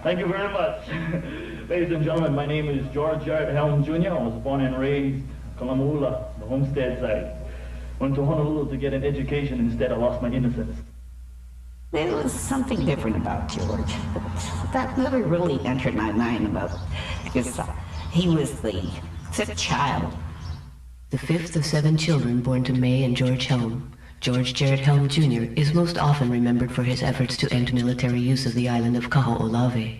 Thank you very much. Ladies and gentlemen, my name is George Helm Jr. I was born and raised Kalamula, the homestead side. Went to Honolulu to get an education. Instead, I lost my innocence. There was something different about George. That never really entered my mind about because he was the fifth child. The fifth of 7 children born to May and George Helm, George Jarrett Helm Jr. is most often remembered for his efforts to end military use of the island of Kaho'olawe.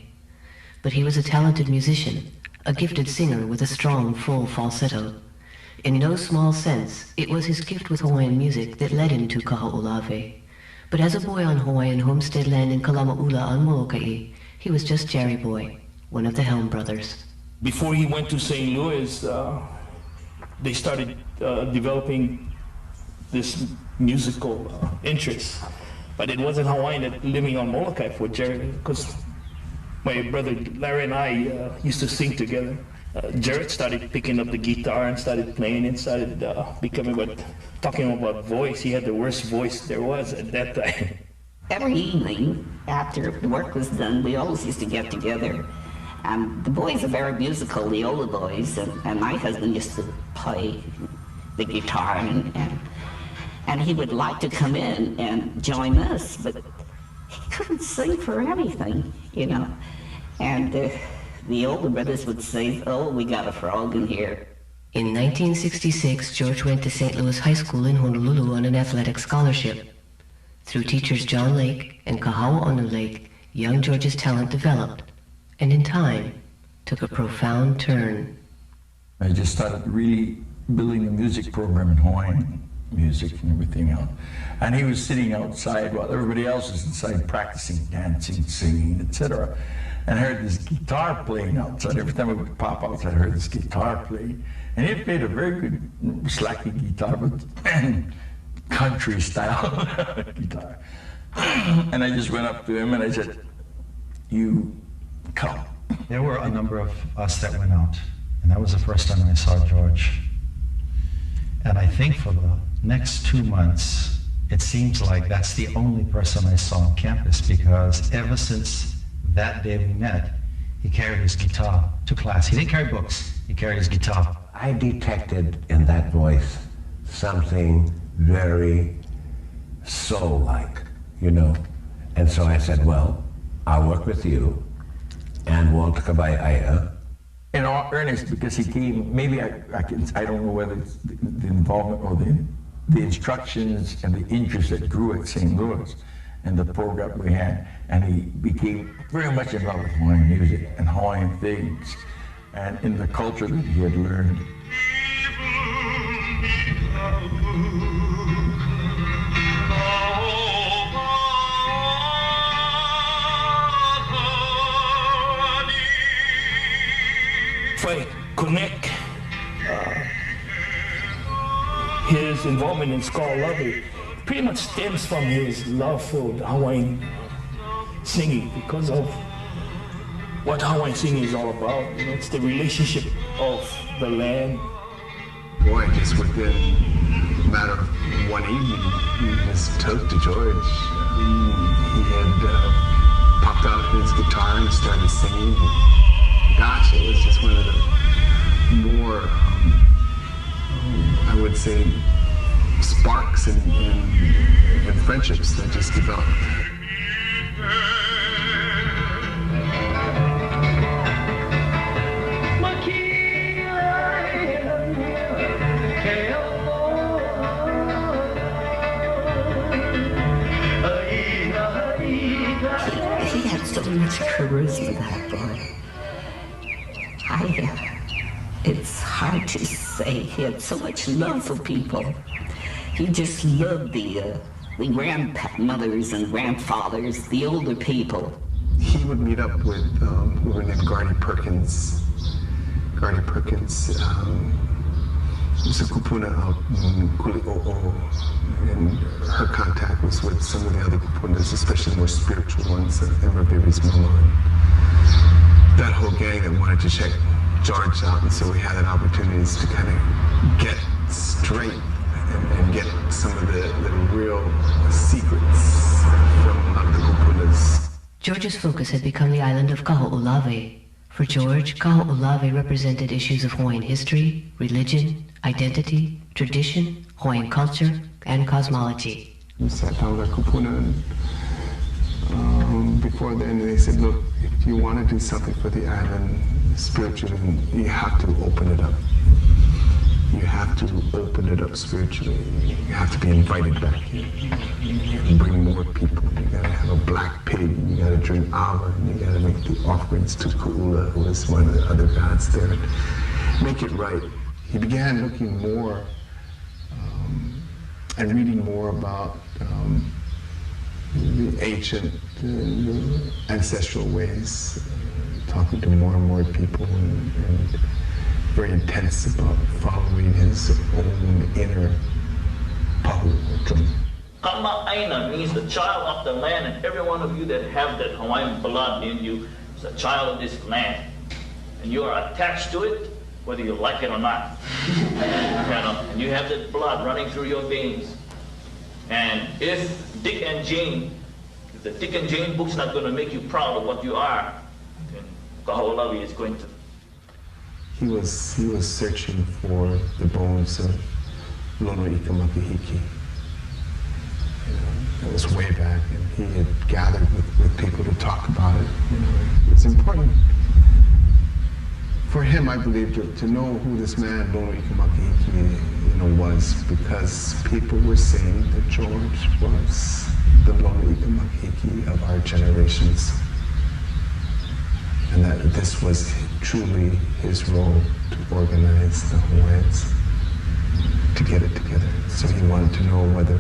But he was a talented musician, a gifted singer with a strong, full falsetto. In no small sense, it was his gift with Hawaiian music that led him to Kaho'olawe. But as a boy on Hawaiian homestead land in Kalama'ula on Molokai, he was just Jerry Boy, one of the Helm brothers. Before he went to St. Louis, they started developing this musical interest. But it wasn't Hawaiian that living on Molokai for Jerry, because my brother Larry and I used to sing together. Jared started picking up the guitar and started playing and started talking about voice. He had the worst voice there was at that time. Every evening after work was done, we always used to get together. The boys are very musical, the older boys, and my husband used to play the guitar, and he would like to come in and join us, but he couldn't sing for anything, you know. And the older brothers would say, "Oh, we got a frog in here." In 1966, George went to St. Louis High School in Honolulu on an athletic scholarship. Through teachers John Lake and Kahawa Onu Lake, young George's talent developed, and in time, took a profound turn. I just started really building a music program in Hawaiian music and everything else. And he was sitting outside while everybody else was inside practicing, dancing, singing, etc. And I heard this guitar playing outside. Every time I would pop outside, I heard this guitar playing. And he played a very good slacky guitar, but country style guitar. And I just went up to him and I said, "You come." There were a number of us that went out, and that was the first time I saw George. And I think for the next 2 months, it seems like that's the only person I saw on campus, because ever since that day we met, he carried his guitar to class. He didn't carry books, he carried his guitar. I detected in that voice something very soul-like, you know. And so I said, well, I'll work with you, and we'll kabai aya. In all earnest, because he came, maybe I don't know whether it's the involvement or the instructions and the interest that grew at St. Louis and the program we had, and he became very much in love with Hawaiian music and Hawaiian things and in the culture that he had learned. If I connect his involvement in Ska Love pretty much stems from his love for Hawaiian singing, because of what Hawaiian singing is all about. You know, it's the relationship of the land. Boy, just within a matter of one evening, he was took to George. He had popped out his guitar and started singing. Gosh, it was just one of the more, I would say, sparks and friendships that just developed. He had so much charisma, that boy. It's hard to say. He had so much love for people. He just loved the grandmothers and grandfathers, the older people. He would meet up with a woman named Gardy Perkins. Gardy Perkins was a kupuna out in Kuli'o'o, and her contact was with some of the other kupunas, especially the more spiritual ones, Emma Baby's mama. That whole gang that wanted to check George out, and so we had an opportunity to kind of get straight and get some of the real secrets from a lot of the kupunas. George's focus had become the island of Kaho'olawe. For George, Kaho'olawe represented issues of Hawaiian history, religion, identity, tradition, Hawaiian culture, and cosmology. We sat down with Kupuna and before then they said, look, if you want to do something for the island spiritually, you have to open it up. You have to open it up spiritually. You have to be invited back here. You bring more people. You gotta have a black pig. You gotta drink awa. You gotta make the offerings to Ku'ula, who was one of the other gods there. Make it right. He began looking more and reading more about the ancient ancestral ways, talking to more and more people, and very intense about following his own inner pahu or drum. Kama'aina means the child of the land, and every one of you that have that Hawaiian blood in you is a child of this land. And you are attached to it, whether you like it or not. And you have that blood running through your veins. And if the Dick and Jane book's not going to make you proud of what you are, then Kaho'olawe is going to. He was searching for the bones of Lono Ika Makahiki. That was way back, and he had gathered with people to talk about it. It's important for him, I believe, to know who this man Lono Ika Makahiki was, because people were saying that George was the Lono Ika Makahiki of our generations, and that this was truly his role to organize the Hawaiians to get it together. So he wanted to know whether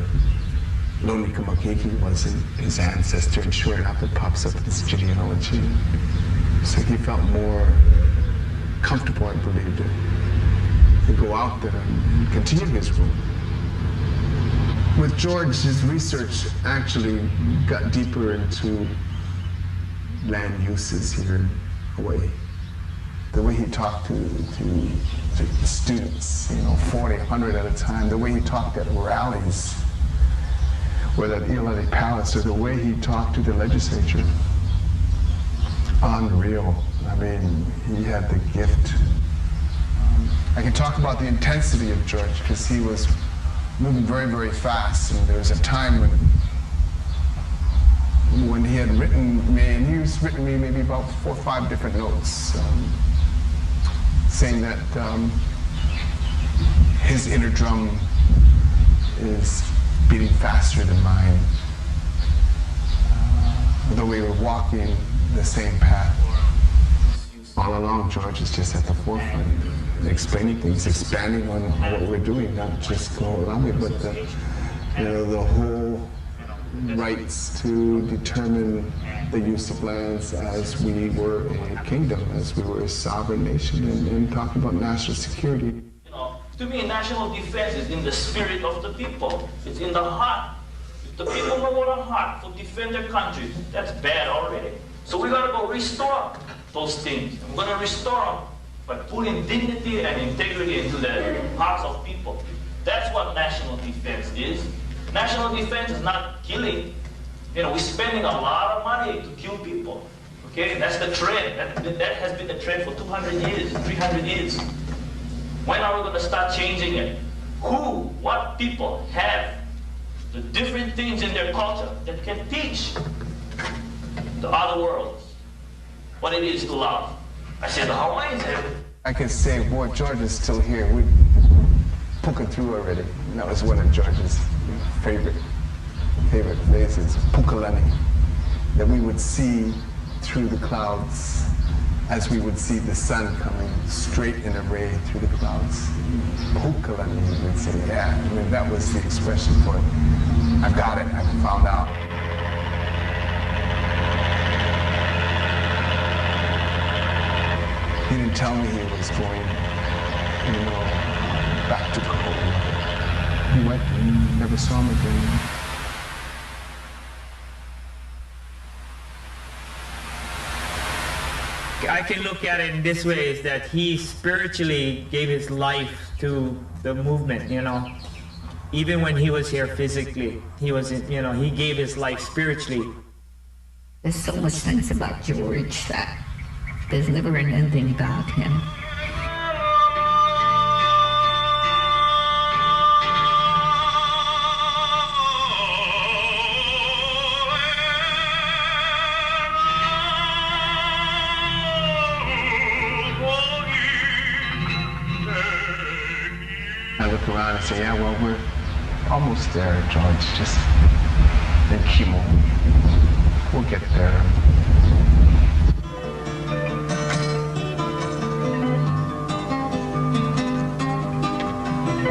Lono Ika Makahiki wasn't his ancestor, and sure enough it pops up in his genealogy. So he felt more comfortable, I believe, to go out there and continue his role. With George, his research actually got deeper into land uses here in Hawaii. The way he talked to students, 40, 100 at a time, the way he talked at rallies, whether at Iolani Palace, or the way he talked to the legislature. Unreal. I mean, he had the gift. I can talk about the intensity of George, because he was moving very, very fast, and there was a time when he had written me, and he's written me maybe about 4 or 5 different notes, saying that his inner drum is beating faster than mine, though we were walking the same path. All along, George is just at the forefront, explaining things, expanding on what we're doing, not just Kaho'olawe, but the whole rights to determine the use of lands as we were a kingdom, as we were a sovereign nation, and talking about national security. To me, national defense is in the spirit of the people. It's in the heart. If the people don't want a heart to defend their country, that's bad already. So we gotta go restore those things. We're gonna restore them by putting dignity and integrity into the hearts of people. That's what national defense is. National defense is not killing. We're spending a lot of money to kill people. Okay, that's the trend. That has been the trend for 200 years, 300 years. When are we going to start changing it? What people have the different things in their culture that can teach the other worlds what it is to love? I said the Hawaiians have it. I can say, boy, George is still here. We're poking through already. And that was one of George's favorite phrases, pukalani, that we would see through the clouds as we would see the sun coming straight in a ray through the clouds. Pukalani, we would say, yeah. I mean, that was the expression for it. I've got it, I've found out. He didn't tell me he was going, back to Kaho'olawe. He went and never saw him again. I can look at it in this way, is that he spiritually gave his life to the movement, Even when he was here physically, he gave his life spiritually. There's so much things about George that there's never an ending about him. I look around and say, yeah, well, we're almost there, George. Just then chemo. We'll get there.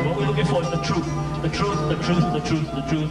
What we're looking for is the truth. The truth, the truth, the truth, the truth.